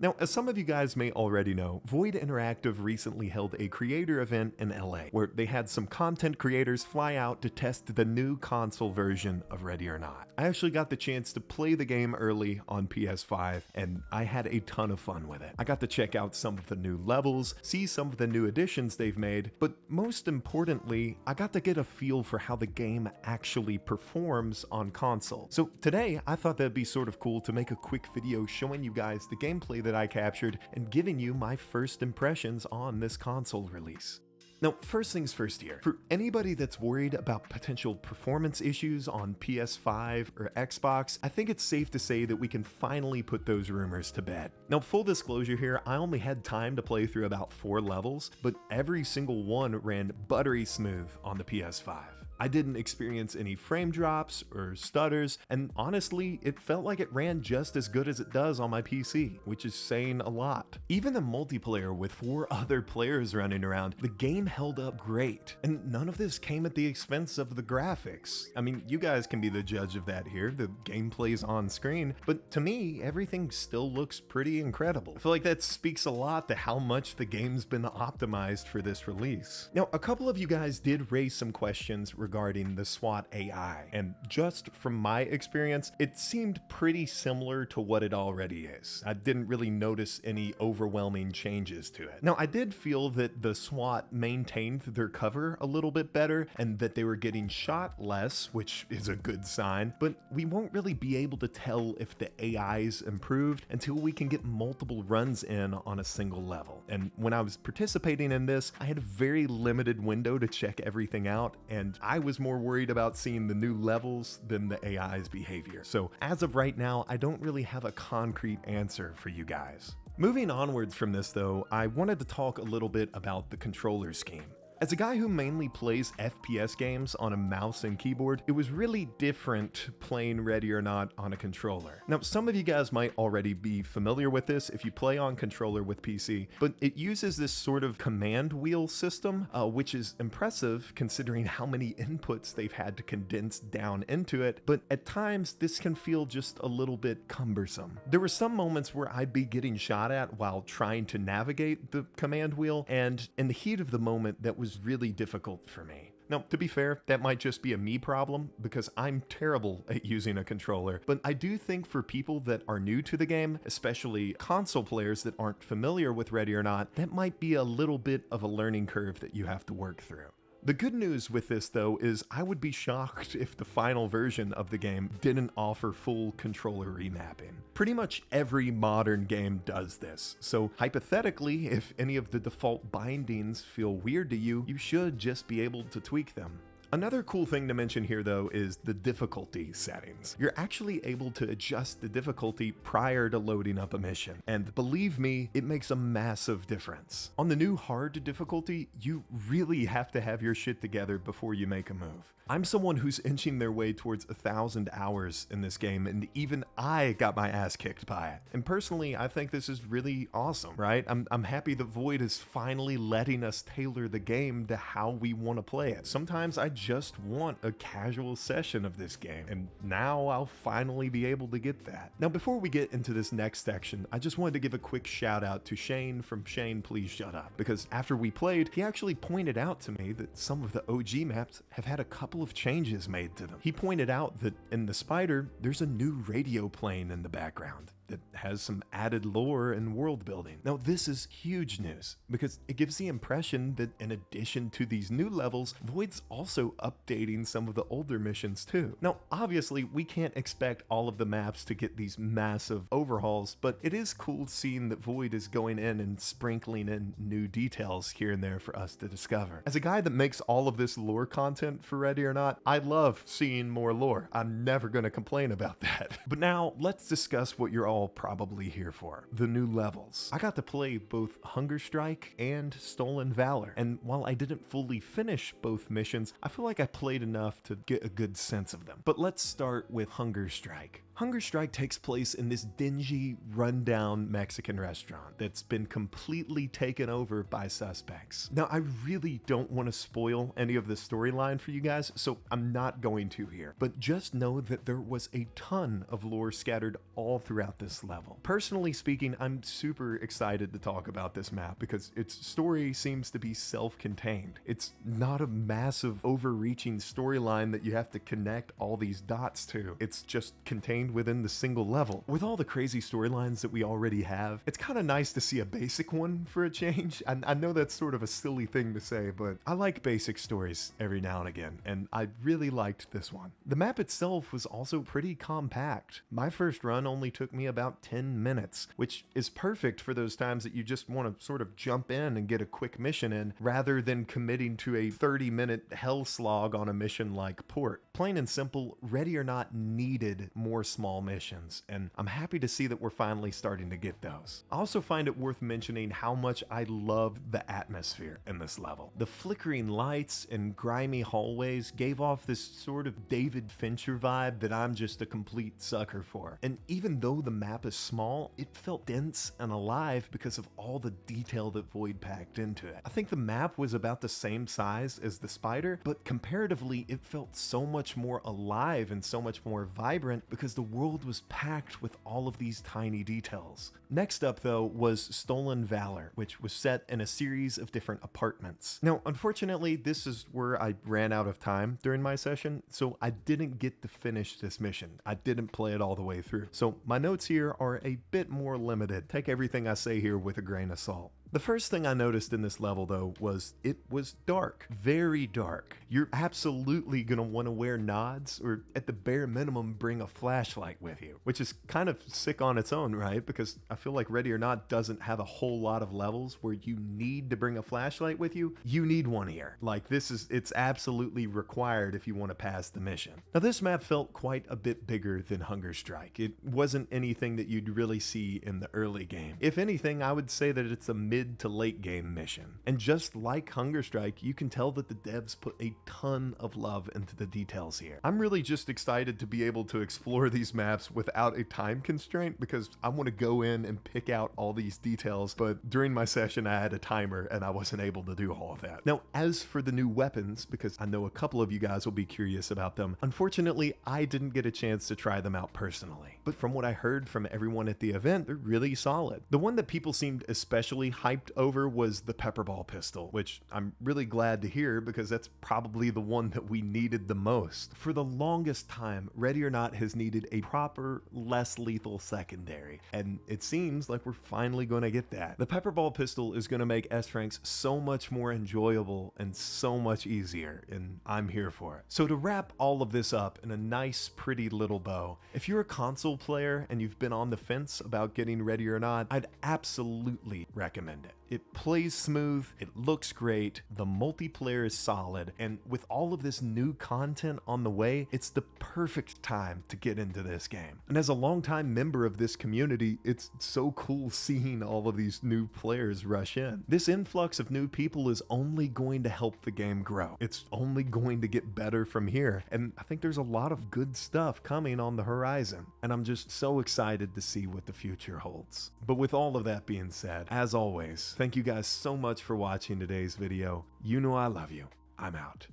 Now, as some of you guys may already know, Void Interactive recently held a creator event in LA, where they had some content creators fly out to test the new console version of Ready or Not. I actually got the chance to play the game early on PS5, and I had a ton of fun with it. I got to check out some of the new levels, see some of the new additions they've made, but most importantly, I got to get a feel for how the game actually performs on console. So today, I thought that'd be sort of cool to make a quick video showing you guys the gameplay that I captured and giving you my first impressions on this console release. Now, first things first here. For anybody that's worried about potential performance issues on PS5 or Xbox, I think it's safe to say that we can finally put those rumors to bed. Now, full disclosure here, I only had time to play through about 4 levels, but every single one ran buttery smooth on the PS5. I didn't experience any frame drops or stutters, and honestly, it felt like it ran just as good as it does on my PC, which is saying a lot. Even the multiplayer with 4 other players running around, the game held up great, and none of this came at the expense of the graphics. I mean, you guys can be the judge of that here, the gameplay's on screen, but to me, everything still looks pretty incredible. I feel like that speaks a lot to how much the game's been optimized for this release. Now, a couple of you guys did raise some questions regarding the SWAT AI, and just from my experience, it seemed pretty similar to what it already is. I didn't really notice any overwhelming changes to it. Now, I did feel that the SWAT maintained their cover a little bit better and that they were getting shot less, which is a good sign, but we won't really be able to tell if the AI's improved until we can get multiple runs in on a single level. And when I was participating in this, I had a very limited window to check everything out, and I was more worried about seeing the new levels than the AI's behavior. So as of right now, I don't really have a concrete answer for you guys. Moving onwards from this though, I wanted to talk a little bit about the controller scheme. As a guy who mainly plays FPS games on a mouse and keyboard, it was really different playing Ready or Not on a controller. Now, some of you guys might already be familiar with this if you play on controller with PC, but it uses this sort of command wheel system, which is impressive considering how many inputs they've had to condense down into it, but at times this can feel just a little bit cumbersome. There were some moments where I'd be getting shot at while trying to navigate the command wheel, and in the heat of the moment, that was really difficult for me. Now, to be fair, that might just be a me problem because I'm terrible at using a controller, but I do think for people that are new to the game, especially console players that aren't familiar with Ready or Not, that might be a little bit of a learning curve that you have to work through. The good news with this though is I would be shocked if the final version of the game didn't offer full controller remapping. Pretty much every modern game does this, so hypothetically, if any of the default bindings feel weird to you, you should just be able to tweak them. Another cool thing to mention here though is the difficulty settings. You're actually able to adjust the difficulty prior to loading up a mission, and believe me, it makes a massive difference. On the new hard difficulty, you really have to have your shit together before you make a move. I'm someone who's inching their way towards 1,000 hours in this game, and even I got my ass kicked by it. And personally, I think this is really awesome, right? I'm happy that Void is finally letting us tailor the game to how we want to play it. Sometimes I just want a casual session of this game, and now I'll finally be able to get that. Now, before we get into this next section, I just wanted to give a quick shout out to Shane from Shane Please Shut Up, because after we played, he actually pointed out to me that some of the OG maps have had a couple of changes made to them. He pointed out that in the Spider, there's a new radio playing in the background that has some added lore and world building. Now, this is huge news because it gives the impression that in addition to these new levels, Void's also updating some of the older missions too. Now, obviously, we can't expect all of the maps to get these massive overhauls, but it is cool seeing that Void is going in and sprinkling in new details here and there for us to discover. As a guy that makes all of this lore content for Ready or Not, I love seeing more lore. I'm never gonna complain about that. But now, let's discuss what you're all probably here for: the new levels. I got to play both Hunger Strike and Stolen Valor, and while I didn't fully finish both missions, I feel like I played enough to get a good sense of them. But let's start with Hunger Strike. Hunger Strike takes place in this dingy, rundown Mexican restaurant that's been completely taken over by suspects. Now, I really don't want to spoil any of the storyline for you guys, so I'm not going to here, but just know that there was a ton of lore scattered all throughout this level. Personally speaking, I'm super excited to talk about this map because its story seems to be self-contained. It's not a massive, overreaching storyline that you have to connect all these dots to. It's just contained within the single level. With all the crazy storylines that we already have, it's kind of nice to see a basic one for a change. I know that's sort of a silly thing to say, but I like basic stories every now and again, and I really liked this one. The map itself was also pretty compact. My first run only took me about 10 minutes, which is perfect for those times that you just want to sort of jump in and get a quick mission in, rather than committing to a 30-minute hell slog on a mission like Port. Plain and simple, Ready or Not needed more small missions, and I'm happy to see that we're finally starting to get those. I also find it worth mentioning how much I love the atmosphere in this level. The flickering lights and grimy hallways gave off this sort of David Fincher vibe that I'm just a complete sucker for. And even though the map is small, it felt dense and alive because of all the detail that Void packed into it. I think the map was about the same size as the Spider, but comparatively it felt so much more alive and so much more vibrant because the world was packed with all of these tiny details. Next up though was Stolen Valor, which was set in a series of different apartments. Now, unfortunately, this is where I ran out of time during my session, so I didn't get to finish this mission. I didn't play it all the way through. So my notes here are a bit more limited. Take everything I say here with a grain of salt. The first thing I noticed in this level though was it was dark, very dark. You're absolutely gonna wanna wear nods or at the bare minimum bring a flashlight with you, which is kind of sick on its own, right? Because I feel like Ready or Not doesn't have a whole lot of levels where you need to bring a flashlight with you. You need one here. Like it's absolutely required if you want to pass the mission. Now this map felt quite a bit bigger than Hunger Strike. It wasn't anything that you'd really see in the early game. If anything, I would say that it's a mid to late game mission. And just like Hunger Strike, you can tell that the devs put a ton of love into the details here. I'm really just excited to be able to explore these maps without a time constraint because I want to go in and pick out all these details, but during my session I had a timer and I wasn't able to do all of that. Now, as for the new weapons, because I know a couple of you guys will be curious about them, unfortunately I didn't get a chance to try them out personally. But from what I heard from everyone at the event, they're really solid. The one that people seemed especially hyped over was the pepperball pistol, which I'm really glad to hear because that's probably the one that we needed the most. For the longest time, Ready or Not has needed a proper, less lethal secondary, and it seems like we're finally going to get that. The pepperball pistol is going to make S-Ranks so much more enjoyable and so much easier, and I'm here for it. So to wrap all of this up in a nice, pretty little bow, if you're a console player and you've been on the fence about getting Ready or Not, I'd absolutely recommend it. It plays smooth, it looks great, the multiplayer is solid, and with all of this new content on the way, it's the perfect time to get into this game. And as a longtime member of this community, it's so cool seeing all of these new players rush in. This influx of new people is only going to help the game grow. It's only going to get better from here, and I think there's a lot of good stuff coming on the horizon, and I'm just so excited to see what the future holds. But with all of that being said, as always, thank you guys so much for watching today's video. You know I love you. I'm out.